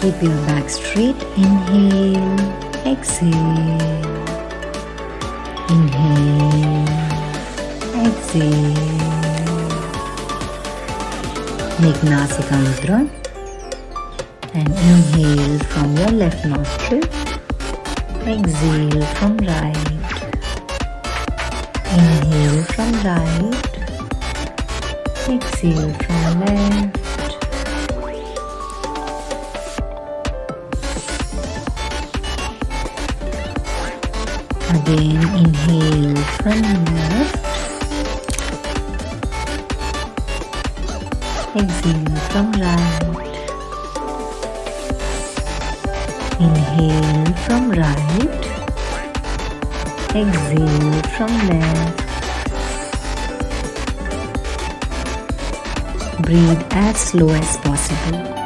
Keep your back straight. Inhale, exhale. Inhale, exhale. Make Nasika Mudra and inhale from your left nostril. Exhale from right. Inhale from right. Exhale from left. Again, inhale from left. Exhale from right. Inhale from right. Exhale from left. Breathe as slow as possible.